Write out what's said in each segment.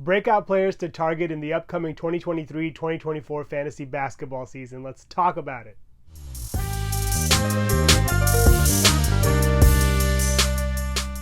breakout players to target in the upcoming 2023-2024 fantasy basketball season. Let's talk about it.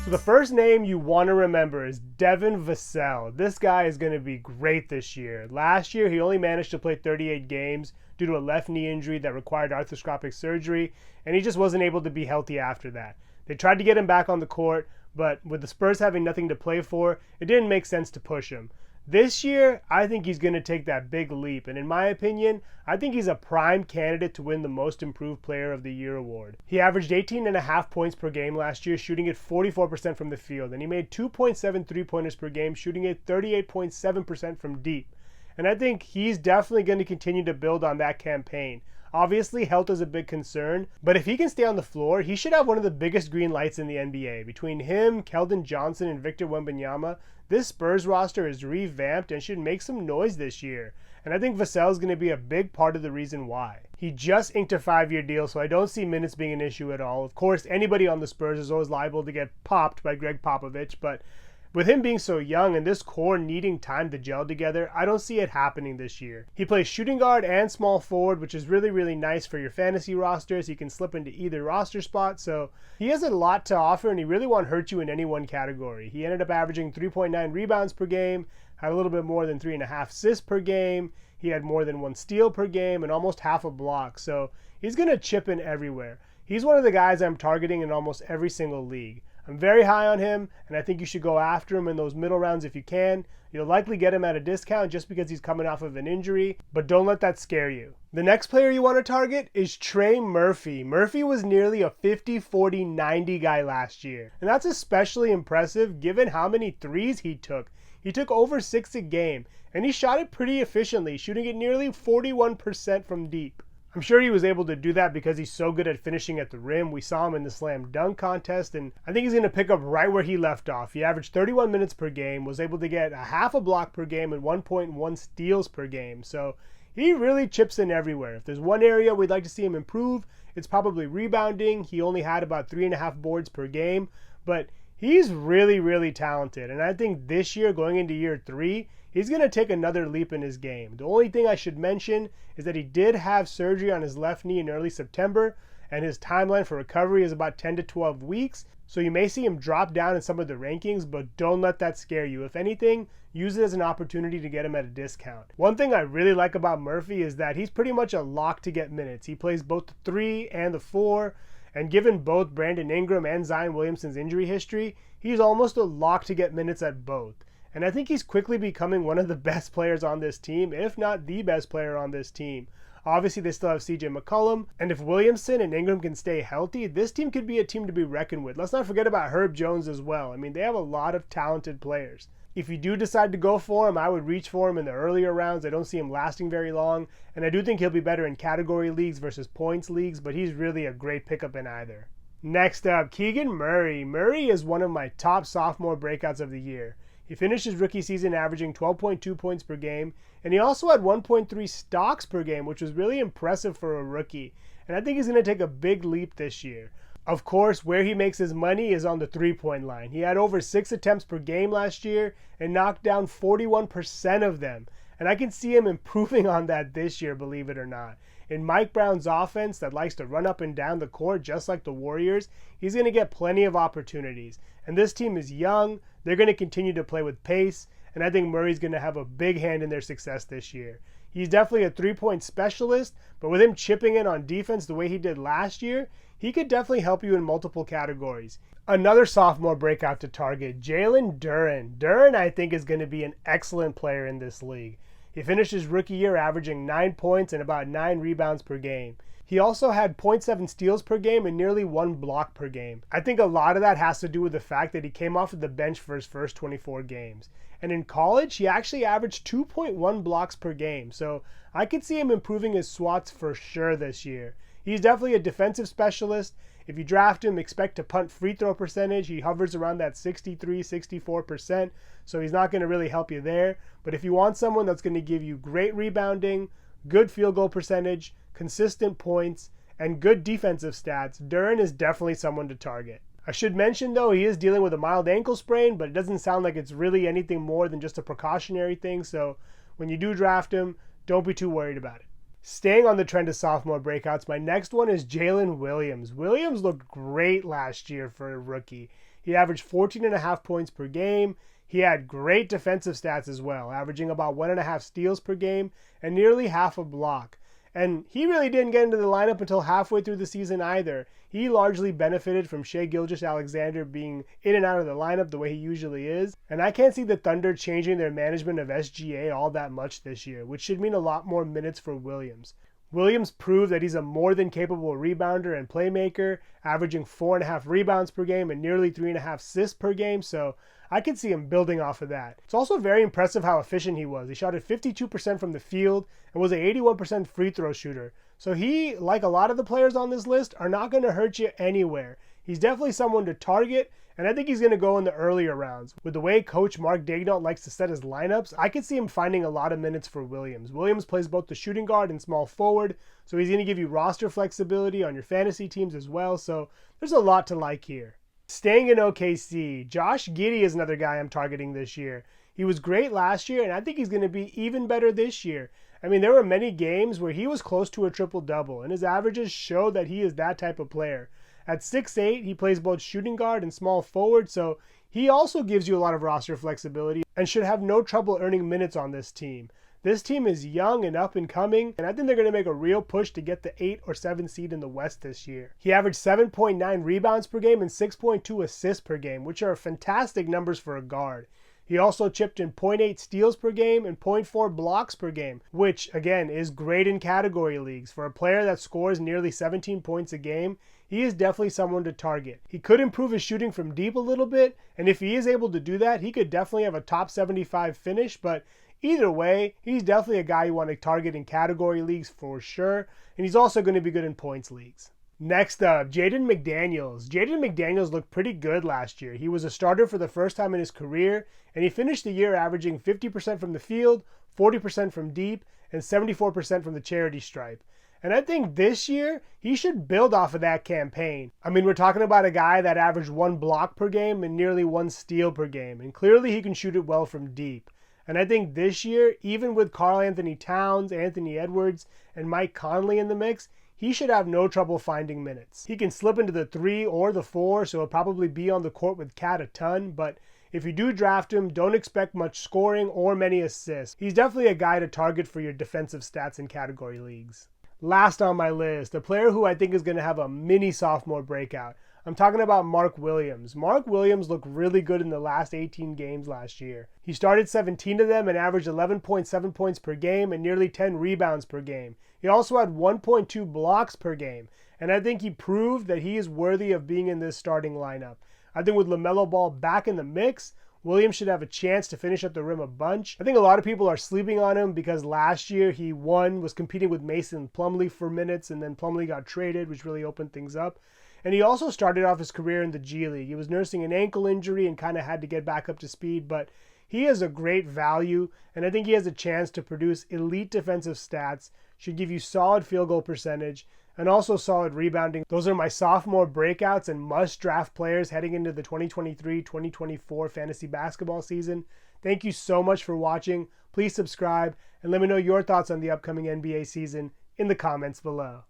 So the first name you want to remember is Devin Vassell. This guy is going to be great this year. Last year, he only managed to play 38 games due to a left knee injury that required arthroscopic surgery, and he just wasn't able to be healthy after that. They tried to get him back on the court, but with the Spurs having nothing to play for, it didn't make sense to push him. This year, I think he's going to take that big leap, and in my opinion, I think he's a prime candidate to win the Most Improved Player of the Year award. He averaged 18.5 points per game last year, shooting at 44% from the field, and he made 2.7 three-pointers per game, shooting at 38.7% from deep. And I think he's definitely going to continue to build on that campaign. Obviously, health is a big concern, but if he can stay on the floor, he should have one of the biggest green lights in the NBA. Between him, Keldon Johnson, and Victor Wembanyama, this Spurs roster is revamped and should make some noise this year. And I think Vassell is going to be a big part of the reason why. He just inked a 5-year deal, so I don't see minutes being an issue at all. Of course, anybody on the Spurs is always liable to get popped by Greg Popovich, but with him being so young and this core needing time to gel together, I don't see it happening this year. He plays shooting guard and small forward, which is really, really nice for your fantasy rosters. He can slip into either roster spot, so he has a lot to offer, and he really won't hurt you in any one category. He ended up averaging 3.9 rebounds per game, had a little bit more than 3.5 assists per game. He had more than 1 steal per game and almost half a block, so he's going to chip in everywhere. He's one of the guys I'm targeting in almost every single league. I'm very high on him, and I think you should go after him in those middle rounds if you can. You'll likely get him at a discount just because he's coming off of an injury, but don't let that scare you. The next player you want to target is Trey Murphy. Murphy was nearly a 50-40-90 guy last year, and that's especially impressive given how many threes he took. He took over 6 a game, and he shot it pretty efficiently, shooting it nearly 41% from deep. I'm sure he was able to do that because he's so good at finishing at the rim. We saw him in the slam dunk contest, and I think he's going to pick up right where he left off. He averaged 31 minutes per game, was able to get a half a block per game and 1.1 steals per game. So he really chips in everywhere. If there's one area we'd like to see him improve, it's probably rebounding. He only had about 3.5 boards per game, but he's really, really talented. And I think this year, going into year 3, he's going to take another leap in his game. The only thing I should mention is that he did have surgery on his left knee in early September, and his timeline for recovery is about 10 to 12 weeks. So you may see him drop down in some of the rankings, but don't let that scare you. If anything, use it as an opportunity to get him at a discount. One thing I really like about Murphy is that he's pretty much a lock to get minutes. He plays both the 3 and the 4, and given both Brandon Ingram and Zion Williamson's injury history, he's almost a lock to get minutes at both. And I think he's quickly becoming one of the best players on this team, if not the best player on this team. Obviously, they still have CJ McCollum, and if Williamson and Ingram can stay healthy, this team could be a team to be reckoned with. Let's not forget about Herb Jones as well. I mean, they have a lot of talented players. If you do decide to go for him, I would reach for him in the earlier rounds. I don't see him lasting very long, and I do think he'll be better in category leagues versus points leagues, but he's really a great pickup in either. Next up, Keegan Murray. Murray is one of my top sophomore breakouts of the year. He finished his rookie season averaging 12.2 points per game, and he also had 1.3 stocks per game, which was really impressive for a rookie. And I think he's going to take a big leap this year. Of course, where he makes his money is on the three-point line. He had over 6 attempts per game last year and knocked down 41% of them. And I can see him improving on that this year, believe it or not. In Mike Brown's offense that likes to run up and down the court just like the Warriors, he's going to get plenty of opportunities. And this team is young. They're going to continue to play with pace, and I think Murray's going to have a big hand in their success this year. He's definitely a three-point specialist, but with him chipping in on defense the way he did last year, he could definitely help you in multiple categories. Another sophomore breakout to target, Jalen Duren. Duren, I think, is going to be an excellent player in this league. He finished his rookie year averaging 9 points and about 9 rebounds per game. He also had 0.7 steals per game and nearly 1 block per game. I think a lot of that has to do with the fact that he came off of the bench for his first 24 games. And in college, he actually averaged 2.1 blocks per game. So I could see him improving his swats for sure this year. He's definitely a defensive specialist. If you draft him, expect to punt free throw percentage. He hovers around that 63-64%, so he's not going to really help you there. But if you want someone that's going to give you great rebounding, good field goal percentage, consistent points, and good defensive stats, Duren is definitely someone to target. I should mention though, he is dealing with a mild ankle sprain, but it doesn't sound like it's really anything more than just a precautionary thing. So when you do draft him, don't be too worried about it. Staying on the trend of sophomore breakouts, my next one is Jaylen Williams. Williams looked great last year for a rookie. He averaged 14.5 points per game. He had great defensive stats as well, averaging about 1.5 steals per game and nearly half a block. And he really didn't get into the lineup until halfway through the season either. He largely benefited from Shai Gilgeous-Alexander being in and out of the lineup the way he usually is. And I can't see the Thunder changing their management of SGA all that much this year, which should mean a lot more minutes for Williams. Williams proved that he's a more than capable rebounder and playmaker, averaging 4.5 rebounds per game and nearly 3.5 assists per game, so I could see him building off of that. It's also very impressive how efficient he was. He shot at 52% from the field and was an 81% free throw shooter. So he, like a lot of the players on this list, are not going to hurt you anywhere. He's definitely someone to target, and I think he's going to go in the earlier rounds. With the way Coach Mark Daigneault likes to set his lineups, I could see him finding a lot of minutes for Williams. Williams plays both the shooting guard and small forward, so he's going to give you roster flexibility on your fantasy teams as well, so there's a lot to like here. Staying in OKC, Josh Giddey is another guy I'm targeting this year. He was great last year, and I think he's going to be even better this year. I mean, there were many games where he was close to a triple-double, and his averages show that he is that type of player. At 6'8", he plays both shooting guard and small forward, so he also gives you a lot of roster flexibility and should have no trouble earning minutes on this team. This team is young and up and coming, and I think they're going to make a real push to get the 8 or 7 seed in the West this year. He averaged 7.9 rebounds per game and 6.2 assists per game, which are fantastic numbers for a guard. He also chipped in 0.8 steals per game and 0.4 blocks per game, which, again, is great in category leagues. For a player that scores nearly 17 points a game, he is definitely someone to target. He could improve his shooting from deep a little bit, and if he is able to do that, he could definitely have a top 75 finish, but either way, he's definitely a guy you want to target in category leagues for sure, and he's also going to be good in points leagues. Next up, Jayden McDaniels. Jayden McDaniels looked pretty good last year. He was a starter for the first time in his career, and he finished the year averaging 50% from the field, 40% from deep, and 74% from the charity stripe. And I think this year, he should build off of that campaign. I mean, we're talking about a guy that averaged 1 block per game and nearly 1 steal per game, and clearly he can shoot it well from deep. And I think this year, even with Karl Anthony Towns, Anthony Edwards, and Mike Conley in the mix, he should have no trouble finding minutes. He can slip into the 3 or the 4, so he'll probably be on the court with Cat a ton, but if you do draft him, don't expect much scoring or many assists. He's definitely a guy to target for your defensive stats in category leagues. Last on my list, a player who I think is going to have a mini sophomore breakout. I'm talking about Mark Williams. Mark Williams looked really good in the last 18 games last year. He started 17 of them and averaged 11.7 points per game and nearly 10 rebounds per game. He also had 1.2 blocks per game, and I think he proved that he is worthy of being in this starting lineup. I think with LaMelo Ball back in the mix, Williams should have a chance to finish at the rim a bunch. I think a lot of people are sleeping on him because last year he was competing with Mason Plumlee for minutes, and then Plumlee got traded, which really opened things up. And he also started off his career in the G League. He was nursing an ankle injury and kind of had to get back up to speed, but he is a great value, and I think he has a chance to produce elite defensive stats, should give you solid field goal percentage, and also solid rebounding. Those are my sophomore breakouts and must-draft players heading into the 2023-2024 fantasy basketball season. Thank you so much for watching. Please subscribe, and let me know your thoughts on the upcoming NBA season in the comments below.